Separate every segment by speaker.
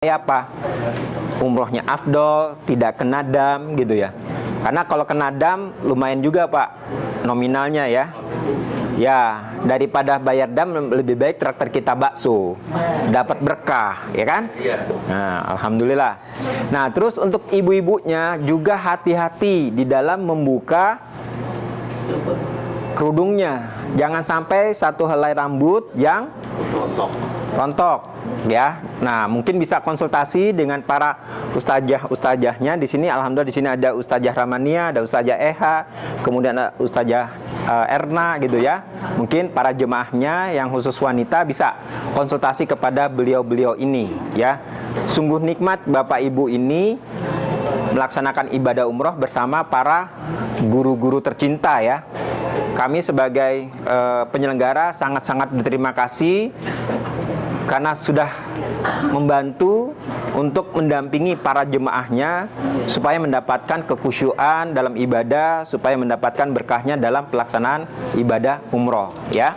Speaker 1: apa? Umrohnya afdol, tidak kena dam gitu ya. Karena kalau kena dam lumayan juga Pak nominalnya ya. Ya, daripada bayar dam lebih baik traktir kita bakso. Dapat berkah, ya kan? Nah, alhamdulillah. Nah, terus untuk ibu-ibunya juga hati-hati di dalam membuka kerudungnya. Jangan sampai satu helai rambut yang rontok ya. Nah, mungkin bisa konsultasi dengan para ustazahnya di sini. Alhamdulillah di sini ada Ustazah Ramania, ada Ustazah Eha, kemudian ada Ustazah Erna gitu ya. Mungkin para jemaahnya yang khusus wanita bisa konsultasi kepada beliau-beliau ini ya. Sungguh nikmat Bapak Ibu ini melaksanakan ibadah umroh bersama para guru-guru tercinta ya. Kami sebagai penyelenggara sangat-sangat berterima kasih karena sudah membantu untuk mendampingi para jemaahnya supaya mendapatkan kekhusyuan dalam ibadah, supaya mendapatkan berkahnya dalam pelaksanaan ibadah umroh ya.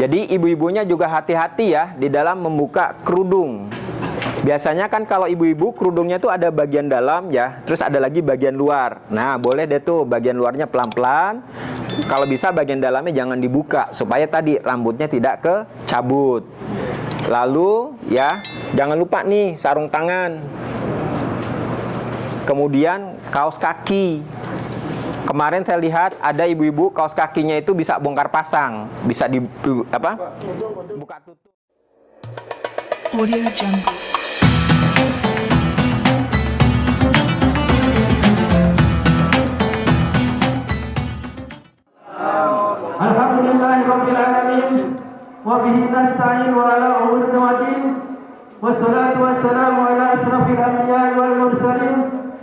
Speaker 1: Jadi ibu-ibunya juga hati-hati ya di dalam membuka kerudung. Biasanya kan kalau ibu-ibu kerudungnya tuh ada bagian dalam ya, terus ada lagi bagian luar. Nah, boleh deh tuh bagian luarnya pelan-pelan. Kalau bisa bagian dalamnya jangan dibuka supaya tadi rambutnya tidak kecabut. Lalu ya, jangan lupa nih sarung tangan. Kemudian kaos kaki. Kemarin saya lihat ada ibu-ibu kaos kakinya itu bisa bongkar pasang, bisa buka tutup.
Speaker 2: Audio Jungle.
Speaker 3: Alhamdulillahirabbil alamin wa bihi nasta'in wa ala umuri wadin wassalatu wassalamu ala asrafil anbiya'i wal mursalin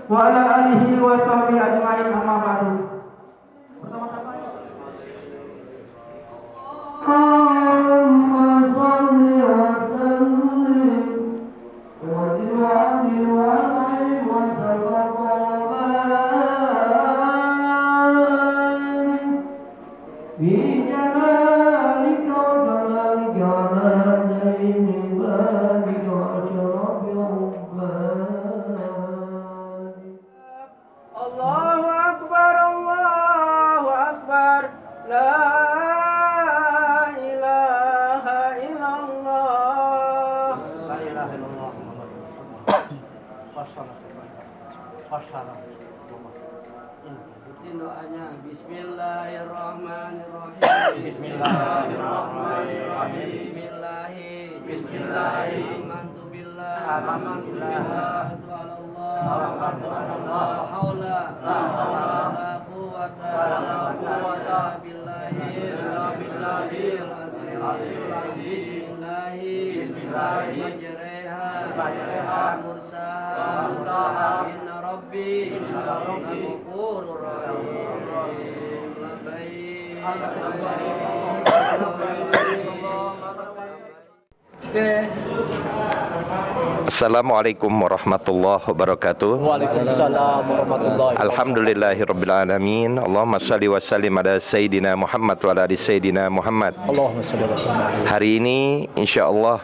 Speaker 3: wa ala alihi wa sahbihi ajma'in amma ba'du. Allahumma shalli wa sallim wa barik wa an'im wa Allahu Akbar, Allahu Akbar, la ilaha illallah, la ilaha illallah. Doanya Bismillahirrahmanirrahim. Bismillahirrahmanirrahim. Bismillahirrahmanirrahim. Amantu billah. Tawakkaltu 'ala Allah. La haula wala quwwata billahi al-aliyyil azim. Majreha mursaha. Inna Rabbi ghafurur rahim.
Speaker 4: Assalamualaikum warahmatullahi wabarakatuh.
Speaker 5: Waalaikumsalam warahmatullahi wabarakatuh.
Speaker 4: Alhamdulillahirabbil alamin. Allahumma shalli wa sallim ala sayyidina Muhammad wa ala ali sayyidina Muhammad.
Speaker 5: Allahumma shalli wa sallim.
Speaker 4: Hari ini insyaallah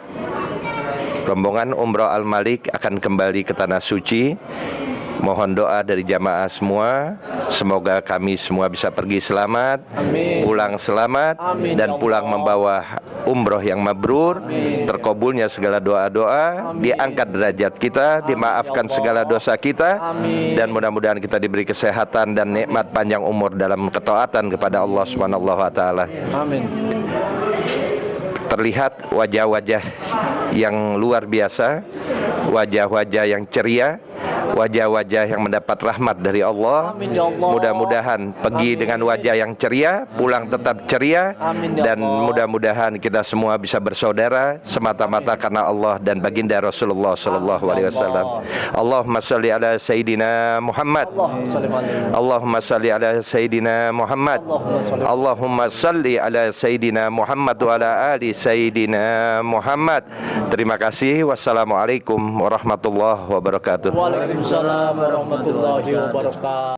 Speaker 4: rombongan Umrah Al-Malik akan kembali ke tanah suci. Mohon doa dari jamaah semua. Semoga kami semua bisa pergi selamat,
Speaker 5: Amin.
Speaker 4: pulang selamat,
Speaker 5: Amin,
Speaker 4: dan
Speaker 5: ya
Speaker 4: pulang
Speaker 5: Allah.
Speaker 4: membawa umroh yang mabrur.
Speaker 5: Amin.
Speaker 4: Terkabulnya segala doa-doa,
Speaker 5: Amin.
Speaker 4: diangkat derajat kita,
Speaker 5: Amin,
Speaker 4: dimaafkan
Speaker 5: ya Allah.
Speaker 4: segala dosa kita,
Speaker 5: Amin.
Speaker 4: dan mudah-mudahan kita diberi kesehatan dan nikmat panjang umur dalam ketaatan kepada Allah Subhanahu wa taala.
Speaker 5: Amin.
Speaker 4: Terlihat wajah-wajah yang luar biasa, wajah-wajah yang ceria, wajah-wajah yang mendapat rahmat dari Allah.
Speaker 5: Amin, ya Allah.
Speaker 4: Mudah-mudahan pergi dengan wajah yang ceria, pulang tetap ceria.
Speaker 5: Amin, ya
Speaker 4: Dan
Speaker 5: Allah.
Speaker 4: mudah-mudahan kita semua bisa bersaudara semata-mata karena Allah dan baginda Rasulullah sallallahu alaihi wasallam. Allahumma shalli ala sayyidina Muhammad. Allahumma shalli ala sayyidina Muhammad. Allahumma shalli ala sayyidina Muhammad wa ala ali sayyidina Muhammad. Terima kasih. Wassalamualaikum warahmatullahi wabarakatuh.
Speaker 5: Waalaikumsalam warahmatullahi wabarakatuh.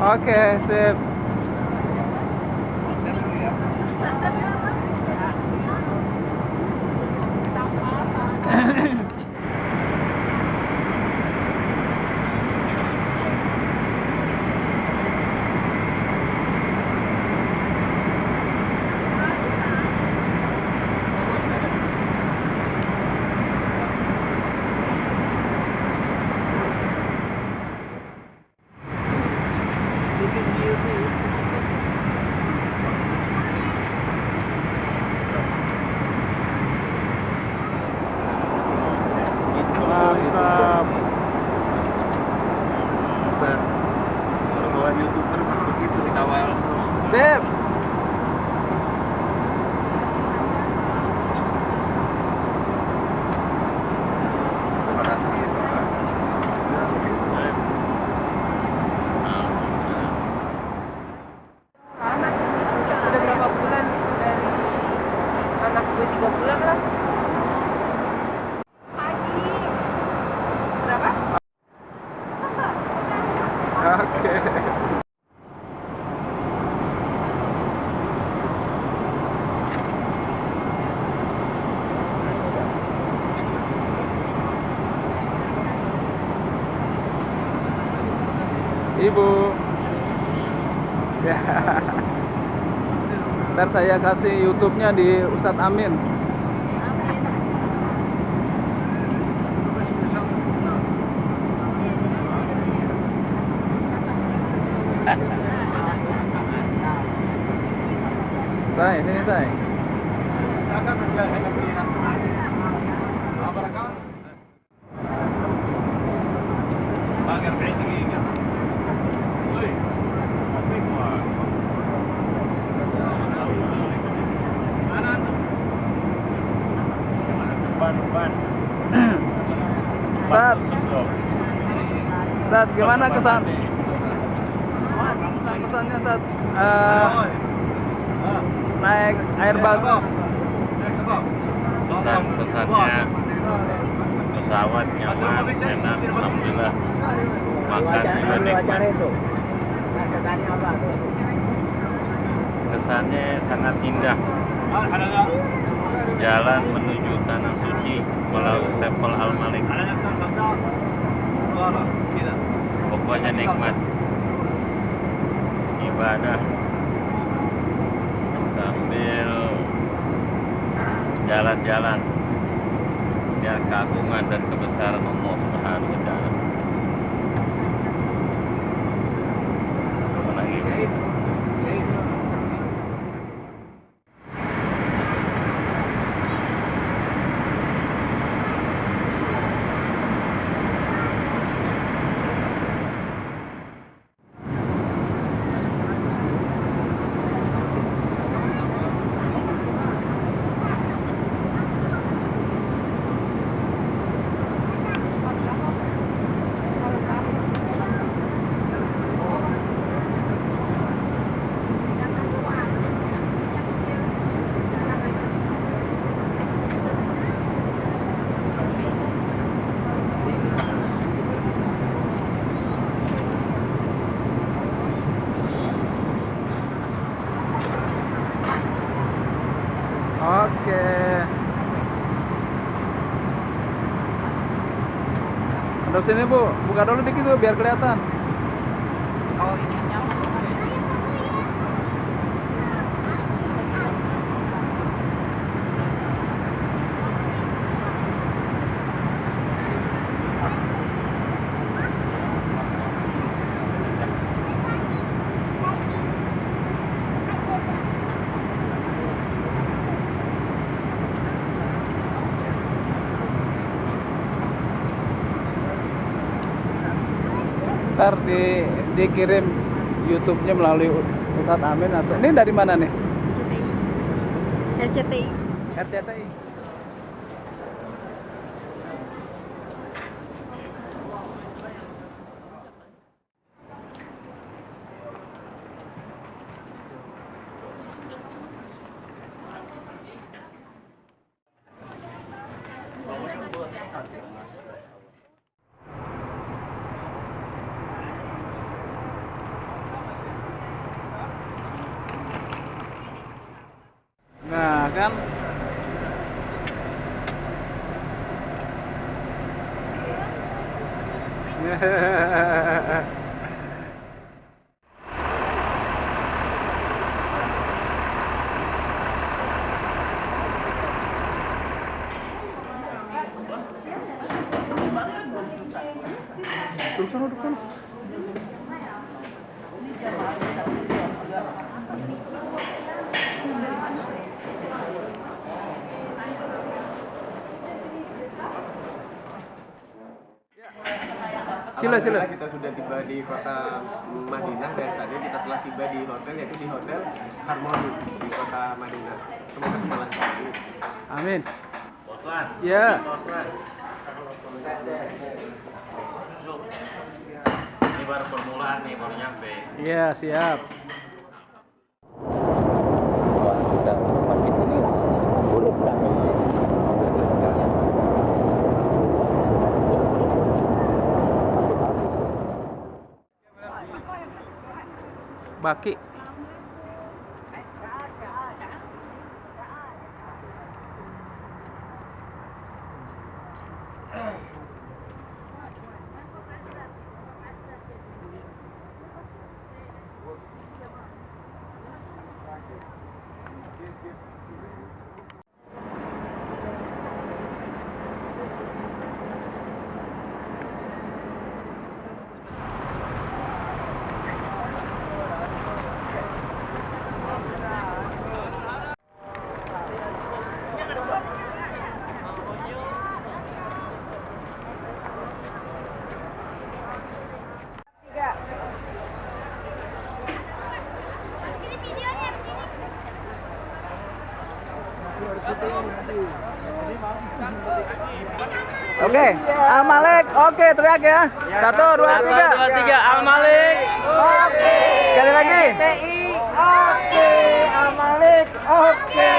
Speaker 6: Oke, sip. Mantap.
Speaker 7: Kalau YouTuber begitu dikawal terus.
Speaker 6: Beb.
Speaker 7: Terima kasih Pak.
Speaker 8: Udah berapa bulan dari anak gue 3 bulan lah. Pagi. Berapa?
Speaker 6: Oke. Ibu. Ya. Ntar saya kasih YouTube-nya di Ustadz Amin. Say, sini say. Ustadz, Ustadz gimana kesannya Ustadz naik Airbus?
Speaker 9: Pesannya pesawat nyaman, enak, alhamdulillah. Makan juga nikmat. Kesannya sangat indah. Jalan menuju tanah suci melalui Tempel Al-Malik. Pokoknya nikmat. Ibadah sambil jalan-jalan lihat keagungan dan kebesaran Allah Subhanahu wa taala. Mana ini?
Speaker 6: Oke. Untuk sini Bu, buka dulu dikit tuh biar kelihatan. Ntar dikirim YouTube-nya melalui Ustadz Amin atau ini dari mana nih?
Speaker 8: RCTI.
Speaker 6: RCTI. Nah, kan sila.
Speaker 7: Kita sudah tiba di kota Madinah dan saat ini kita telah tiba di hotel, yaitu di Hotel Harmoni di kota Madinah. Semoga semua lancar.
Speaker 6: Amin.
Speaker 9: Boslan.
Speaker 6: Ya.
Speaker 9: Boslan. Ini baru permulaan nih, baru nyampe.
Speaker 6: Iya, siap. Baki. Oke, Al Malik, oke teriak ya. 1, 2, 3. Al Malik. Oke. Sekali lagi. Oke, Al Malik. Oke.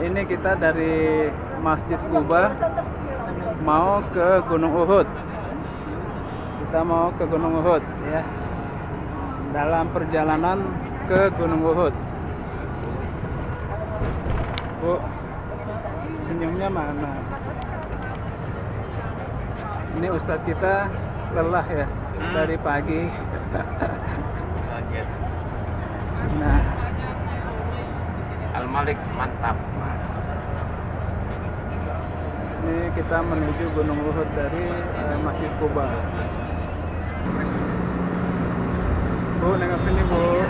Speaker 6: Ini kita dari Masjid Kuba mau ke Gunung Uhud. Kita mau ke Gunung Uhud ya. Dalam perjalanan ke Gunung Uhud. Bu, senyumnya mana? Ini Ustadz kita lelah ya dari pagi. Nah,
Speaker 9: Al Malik mantap.
Speaker 6: ini kita menuju Gunung Uhud dari Masjid Kuba. Bu, nengok sini Bu.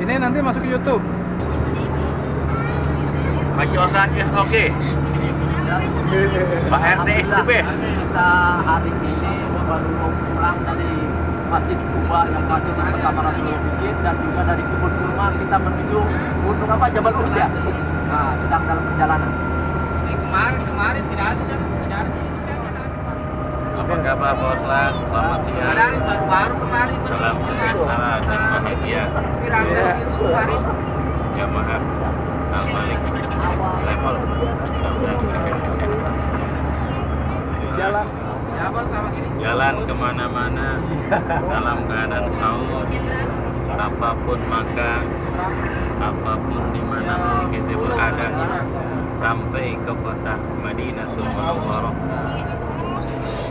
Speaker 6: Ini nanti masuk ke YouTube.
Speaker 9: Maju orangnya oke. Pak RT itu best.
Speaker 5: Kita hari ini baru mau pulang dari Masjid Kuba yang pertama Rasulullah bikin, dan juga dari kebun kurma kita menuju gunung apa, Jabal Uhud ya. Nah, sedang dalam perjalanan.
Speaker 8: Kemarin tidak ada
Speaker 9: Apa kabar Boslan? Selamat siang.
Speaker 8: baru kemarin
Speaker 9: Salam sejahtera dan bahagia.
Speaker 8: kemarin
Speaker 9: Ya maaf. Al Malik level. Mudah-mudahan diberikan kesehatan.
Speaker 6: Jalan.
Speaker 9: Jalan kemana-mana dalam keadaan haus, apapun makan, apapun dimanapun kita berada, sampai ke kota Madinatul Munawwarah.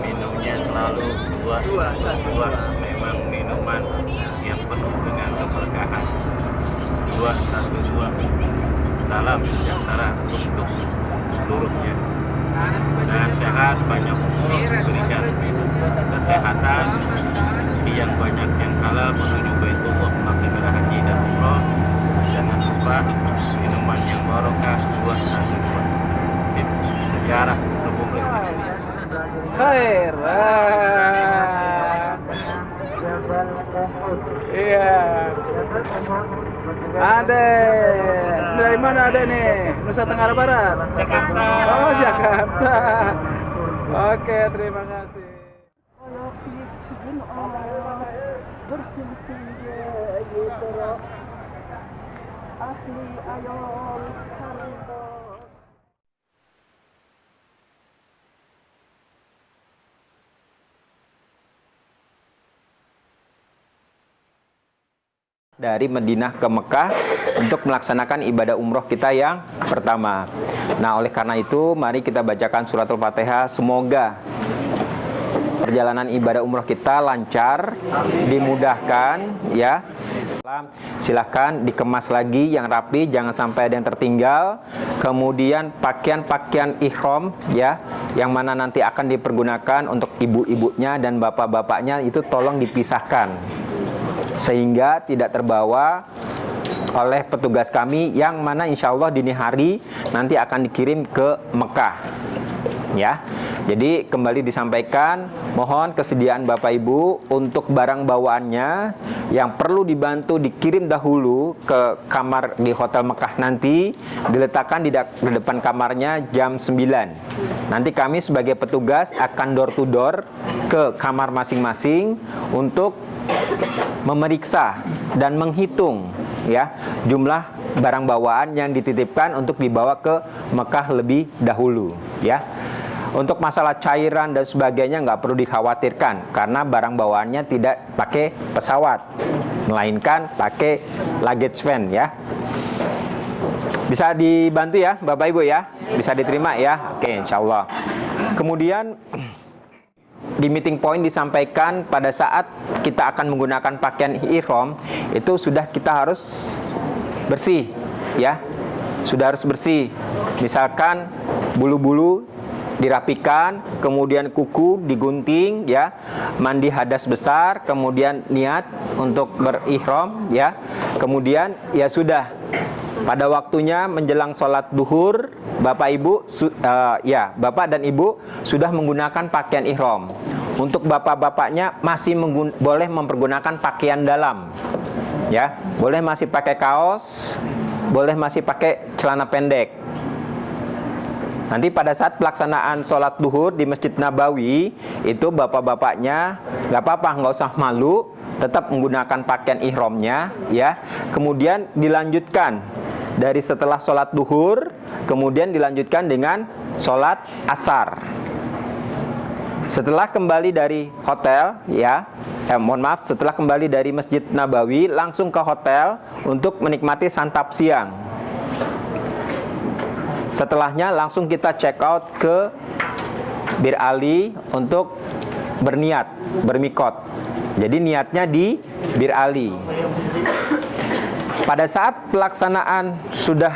Speaker 9: Minumnya selalu dua, memang minuman yang penuh dengan keberkahan. 212. Salam sejahtera untuk seluruhnya. Dan sehat, banyak umur, berikan kesehatan, rezeki yang banyak, yang halal menuju Baitullah, melaksanakan haji dan umroh. Jangan lupa minuman yang barokah 212. Sip, sejarah Republik
Speaker 6: Khair. Iya. Ada. Dari mana ada nih? Nusa Tenggara Barat.
Speaker 9: Jakarta.
Speaker 6: Oh, Jakarta. Oke, terima kasih.
Speaker 1: Dari Madinah ke Mekah untuk melaksanakan ibadah umroh kita yang pertama. Nah, oleh karena itu mari kita bacakan suratul Fatihah. Semoga perjalanan ibadah umroh kita lancar, dimudahkan ya. Silahkan dikemas lagi yang rapi, jangan sampai ada yang tertinggal. Kemudian pakaian-pakaian ihram ya, yang mana nanti akan dipergunakan untuk ibu-ibunya dan bapak-bapaknya itu tolong dipisahkan, sehingga tidak terbawa oleh petugas kami yang mana insya Allah dini hari nanti akan dikirim ke Mekah ya. Jadi kembali disampaikan, mohon kesediaan Bapak Ibu untuk barang bawaannya yang perlu dibantu dikirim dahulu ke kamar di Hotel Mekah, nanti diletakkan di depan kamarnya jam 9. Nanti kami sebagai petugas akan door to door ke kamar masing-masing untuk memeriksa dan menghitung ya jumlah barang bawaan yang dititipkan untuk dibawa ke Mekah lebih dahulu ya. Untuk masalah cairan dan sebagainya nggak perlu dikhawatirkan karena barang bawaannya tidak pakai pesawat, melainkan pakai luggage van ya. Bisa dibantu ya Bapak Ibu ya, bisa diterima ya. Oke, insya Allah. Kemudian di meeting point disampaikan pada saat kita akan menggunakan pakaian ihram itu sudah kita harus bersih ya, sudah harus bersih. Misalkan bulu-bulu dirapikan, kemudian kuku digunting ya, mandi hadas besar, kemudian niat untuk berihram ya, kemudian ya sudah pada waktunya menjelang sholat duhur Bapak Ibu Bapak dan Ibu sudah menggunakan pakaian ihram. Untuk bapak-bapaknya masih boleh mempergunakan pakaian dalam ya, boleh masih pakai kaos, boleh masih pakai celana pendek. Nanti pada saat pelaksanaan sholat duhur di Masjid Nabawi itu bapak-bapaknya nggak apa-apa, nggak usah malu, tetap menggunakan pakaian ihramnya ya. Kemudian dilanjutkan dari setelah sholat duhur, kemudian dilanjutkan dengan sholat asar. Setelah kembali dari hotel ya, setelah kembali dari Masjid Nabawi langsung ke hotel untuk menikmati santap siang. Setelahnya langsung kita check out ke Bir Ali untuk berniat, bermikot. Jadi niatnya di Bir Ali. Pada saat pelaksanaan sudah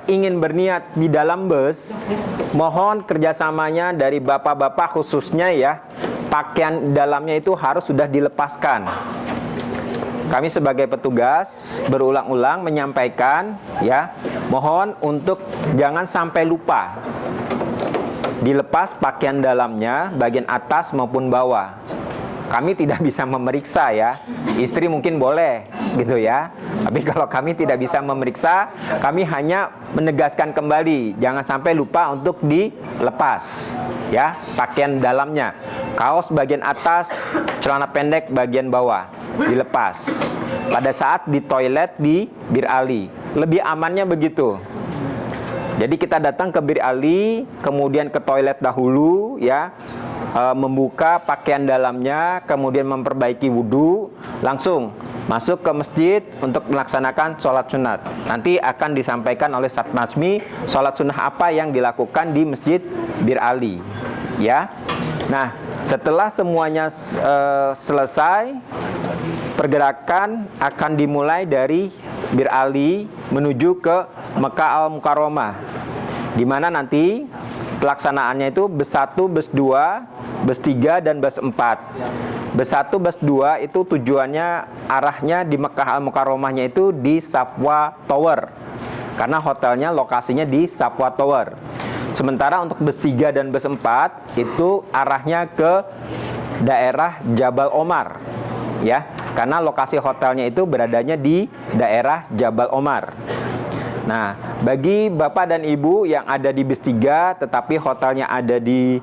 Speaker 1: ingin berniat di dalam bus, mohon kerjasamanya dari bapak-bapak khususnya ya, pakaian dalamnya itu harus sudah dilepaskan. Kami sebagai petugas berulang-ulang menyampaikan ya, mohon untuk jangan sampai lupa dilepas pakaian dalamnya bagian atas maupun bawah. Kami tidak bisa memeriksa ya, istri mungkin boleh gitu ya, tapi kalau kami tidak bisa memeriksa, kami hanya menegaskan kembali jangan sampai lupa untuk dilepas ya pakaian dalamnya, kaos bagian atas, celana pendek bagian bawah dilepas pada saat di toilet di Bir Ali. Lebih amannya begitu. Jadi kita datang ke Bir Ali, kemudian ke toilet dahulu ya, membuka pakaian dalamnya, kemudian memperbaiki wudhu, langsung masuk ke masjid untuk melaksanakan sholat sunat. Nanti akan disampaikan oleh Ustadz Nazmi sholat sunnah apa yang dilakukan di Masjid Bir Ali ya. Nah, setelah semuanya selesai, pergerakan akan dimulai dari Bir Ali menuju ke Mekah Al-Mukarramah, di mana nanti pelaksanaannya itu bus 1, bus 2, bus 3, dan bus 4. Bus 1, bus 2 itu tujuannya arahnya di Mekah Al-Mukarramahnya itu di Safwa Tower, karena hotelnya lokasinya di Safwa Tower. Sementara untuk bus 3 dan bus 4 itu arahnya ke daerah Jabal Omar ya, karena lokasi hotelnya itu beradanya di daerah Jabal Omar. Nah, bagi Bapak dan Ibu yang ada di bus 3 tetapi hotelnya ada di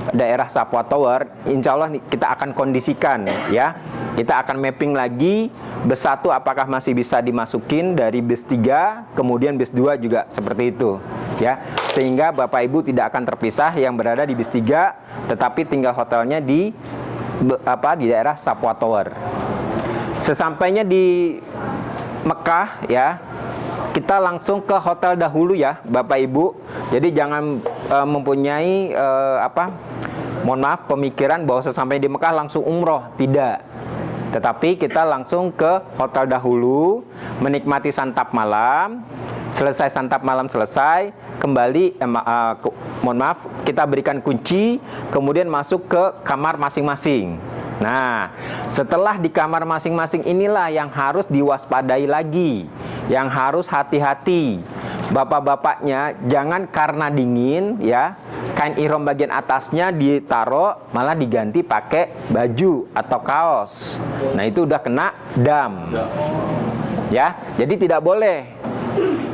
Speaker 1: daerah Sapwa Tower, insya Allah kita akan kondisikan ya. Kita akan mapping lagi bus 1 apakah masih bisa dimasukin dari bus 3, kemudian bus 2 juga seperti itu ya. Sehingga Bapak Ibu tidak akan terpisah yang berada di bus 3 tetapi tinggal hotelnya di daerah Sapwa Tower. Sesampainya di Mekah ya, kita langsung ke hotel dahulu ya Bapak Ibu. Jadi jangan mempunyai mohon maaf pemikiran bahwa sesampai di Mekah langsung umroh, tidak. Tetapi kita langsung ke hotel dahulu, menikmati santap malam. Selesai santap malam selesai, kembali mohon maaf, kita berikan kunci, kemudian masuk ke kamar masing-masing. Nah, setelah di kamar masing-masing inilah yang harus diwaspadai lagi, yang harus hati-hati. Bapak-bapaknya jangan karena dingin ya, kain ihram bagian atasnya ditaruh malah diganti pakai baju atau kaos. Nah, itu udah kena dam. Ya, jadi tidak boleh.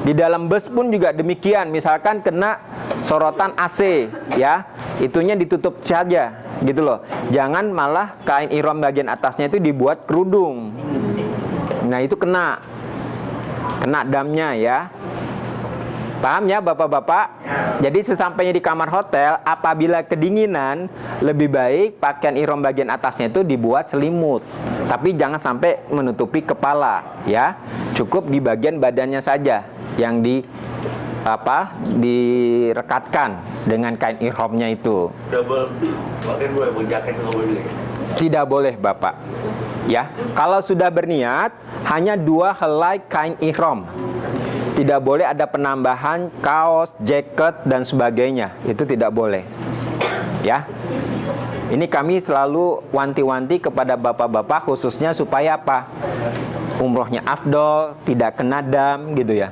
Speaker 1: Di dalam bus pun juga demikian, misalkan kena sorotan AC ya, itunya ditutup saja gitu loh. Jangan malah kain ihram bagian atasnya itu dibuat kerudung. Nah, itu kena damnya ya. Paham ya Bapak-bapak? Jadi sesampainya di kamar hotel, apabila kedinginan, lebih baik pakaian ihram bagian atasnya itu dibuat selimut. Tapi jangan sampai menutupi kepala ya. Cukup di bagian badannya saja yang direkatkan dengan kain ihramnya itu. Tidak boleh Bapak. Ya, kalau sudah berniat hanya 2 helai kain ihram. Tidak boleh ada penambahan kaos, jaket dan sebagainya. Itu tidak boleh. Ya. Ini kami selalu wanti-wanti kepada bapak-bapak khususnya supaya apa? Umrohnya afdol, tidak kena dam gitu ya.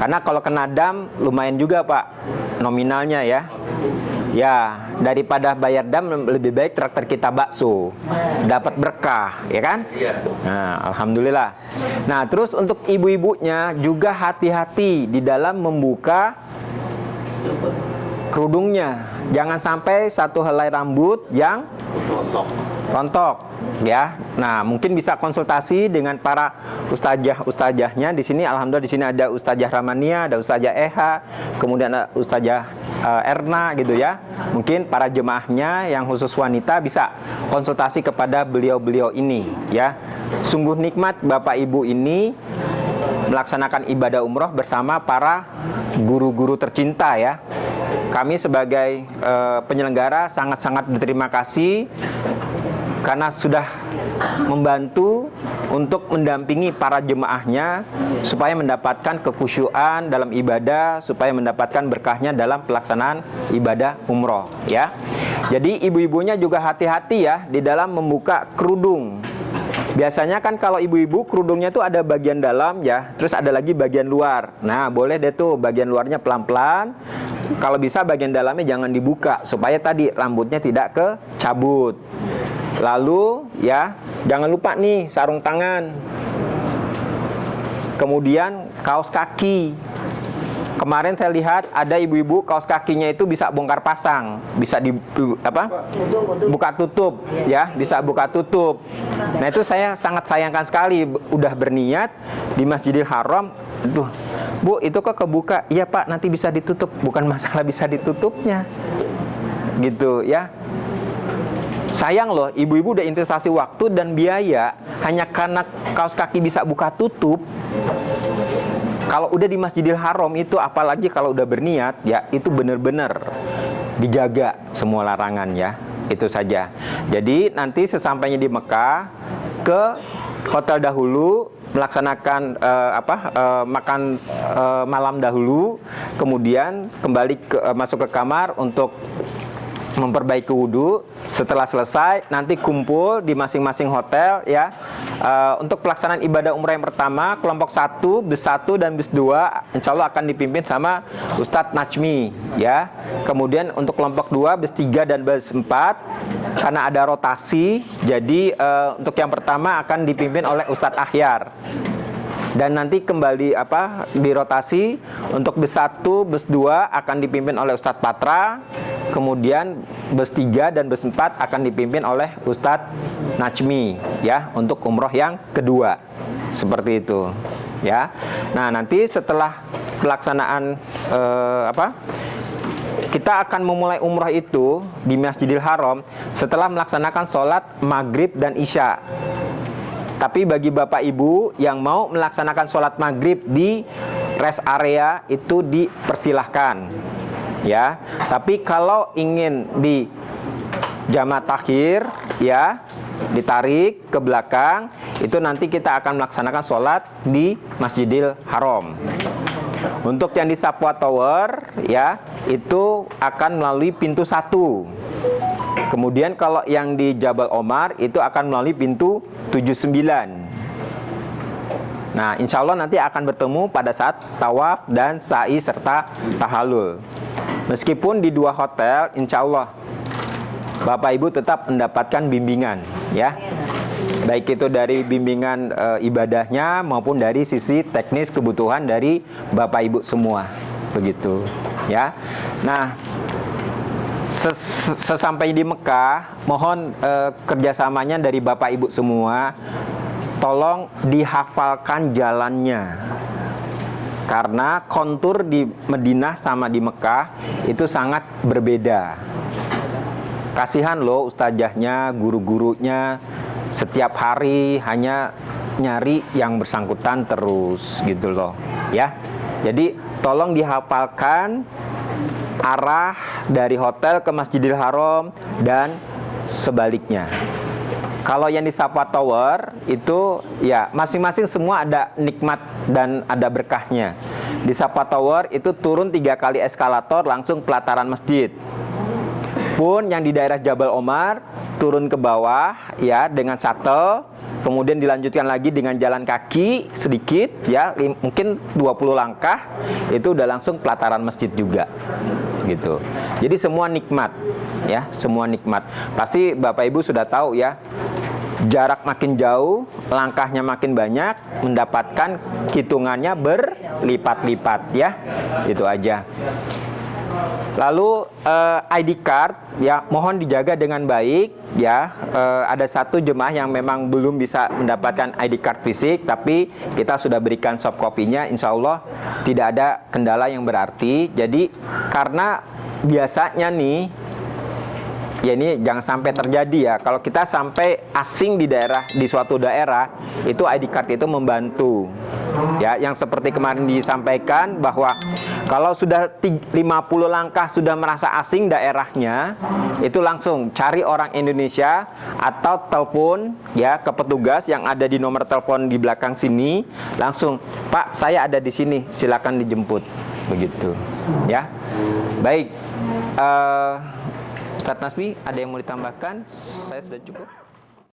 Speaker 1: Karena kalau kena dam lumayan juga Pak nominalnya ya. Ya, daripada bayar dam lebih baik traktir kita bakso. Dapat berkah, ya kan? Nah, alhamdulillah. Nah, terus untuk ibu-ibunya juga hati-hati di dalam membuka kerudungnya. Jangan sampai satu helai rambut yang rontok ya. Nah, mungkin bisa konsultasi dengan para ustazahnya di sini. Alhamdulillah di sini ada Ustazah Ramania, ada Ustazah Eha, kemudian ada Ustazah Erna gitu ya. Mungkin para jemaahnya yang khusus wanita bisa konsultasi kepada beliau-beliau ini ya. Sungguh nikmat Bapak Ibu ini melaksanakan ibadah umroh bersama para guru-guru tercinta ya. Kami sebagai penyelenggara sangat-sangat berterima kasih karena sudah membantu untuk mendampingi para jemaahnya supaya mendapatkan kekhusyuan dalam ibadah, supaya mendapatkan berkahnya dalam pelaksanaan ibadah umroh ya. Jadi ibu-ibunya juga hati-hati ya di dalam membuka kerudung. Biasanya kan kalau ibu-ibu kerudungnya tuh ada bagian dalam ya, terus ada lagi bagian luar. Nah, boleh deh tuh bagian luarnya pelan-pelan. Kalau bisa bagian dalamnya jangan dibuka supaya tadi rambutnya tidak kecabut. Lalu ya, jangan lupa nih sarung tangan. Kemudian kaos kaki. Kemarin saya lihat ada ibu-ibu kaos kakinya itu bisa bongkar pasang, bisa buka tutup ya, bisa buka tutup. Nah, itu saya sangat sayangkan sekali, udah berniat di Masjidil Haram, aduh, Bu, itu kok kebuka? Iya Pak, nanti bisa ditutup. Bukan masalah bisa ditutupnya. Gitu ya. Sayang loh, ibu-ibu udah investasi waktu dan biaya hanya karena kaos kaki bisa buka tutup. Kalau udah di Masjidil Haram itu, apalagi kalau udah berniat, ya itu benar-benar dijaga semua larangan ya. Itu saja. Jadi nanti sesampainya di Mekah, ke hotel dahulu, melaksanakan makan malam dahulu, kemudian kembali masuk ke kamar untuk memperbaiki wudhu. Setelah selesai nanti kumpul di masing-masing hotel ya. Untuk pelaksanaan ibadah umrah yang pertama, kelompok 1, bus 1 dan bus 2 insya Allah akan dipimpin sama Ustadz Najmi ya. Kemudian untuk kelompok 2, bus 3 dan bus 4 karena ada rotasi, jadi untuk yang pertama akan dipimpin oleh Ustadz Ahyar. Dan nanti kembali dirotasi untuk bus 1, bus 2 akan dipimpin oleh Ustadz Patra. kemudian bus 3 dan bus 4 akan dipimpin oleh Ustadz Najmi ya untuk umroh yang kedua. Seperti itu ya. Nah, nanti setelah pelaksanaan kita akan memulai umroh itu di Masjidil Haram setelah melaksanakan sholat maghrib dan isya. Tapi bagi Bapak Ibu yang mau melaksanakan sholat maghrib di rest area itu dipersilahkan ya. Tapi kalau ingin di jamaah takhir ya, ditarik ke belakang, itu nanti kita akan melaksanakan sholat di Masjidil Haram. Untuk yang di Safwa Tower ya, itu akan melalui pintu 1. Kemudian kalau yang di Jabal Omar itu akan melalui pintu 79. Nah, insya Allah nanti akan bertemu pada saat tawaf dan sa'i serta tahallul. Meskipun di 2 hotel, insya Allah Bapak Ibu tetap mendapatkan bimbingan ya. Baik itu dari bimbingan ibadahnya maupun dari sisi teknis kebutuhan dari Bapak Ibu semua. Begitu ya. Nah, sesampai di Mekah, mohon kerjasamanya dari Bapak Ibu semua, tolong dihafalkan jalannya. Karena kontur di Madinah sama di Mekah itu sangat berbeda. Kasihan loh ustazahnya, guru-gurunya setiap hari hanya nyari yang bersangkutan terus gitu loh ya. Jadi tolong dihafalkan arah dari hotel ke Masjidil Haram dan sebaliknya. Kalau yang di Safwa Tower itu ya masing-masing semua ada nikmat dan ada berkahnya. Di Safwa Tower itu turun 3 kali eskalator langsung pelataran masjid. Pun yang di daerah Jabal Omar turun ke bawah ya dengan shuttle, kemudian dilanjutkan lagi dengan jalan kaki sedikit ya, mungkin 20 langkah itu udah langsung pelataran masjid juga gitu. Jadi semua nikmat ya, semua nikmat. Pasti Bapak Ibu sudah tahu ya, jarak makin jauh, langkahnya makin banyak, mendapatkan hitungannya berlipat-lipat ya. Itu aja. Lalu ID card ya mohon dijaga dengan baik ya. Ada satu jemaah yang memang belum bisa mendapatkan ID card fisik, tapi kita sudah berikan soft copy-nya. Insya Allah tidak ada kendala yang berarti. Jadi karena biasanya nih ya, ini jangan sampai terjadi ya, kalau kita sampai asing di suatu daerah, itu ID card itu membantu ya. Yang seperti kemarin disampaikan bahwa kalau sudah 50 langkah sudah merasa asing daerahnya, itu langsung cari orang Indonesia atau telepon ya ke petugas yang ada di nomor telepon di belakang sini, langsung, Pak saya ada di sini, silakan dijemput, begitu ya. Baik, Ustadz Nasbi ada yang mau ditambahkan? Saya sudah cukup.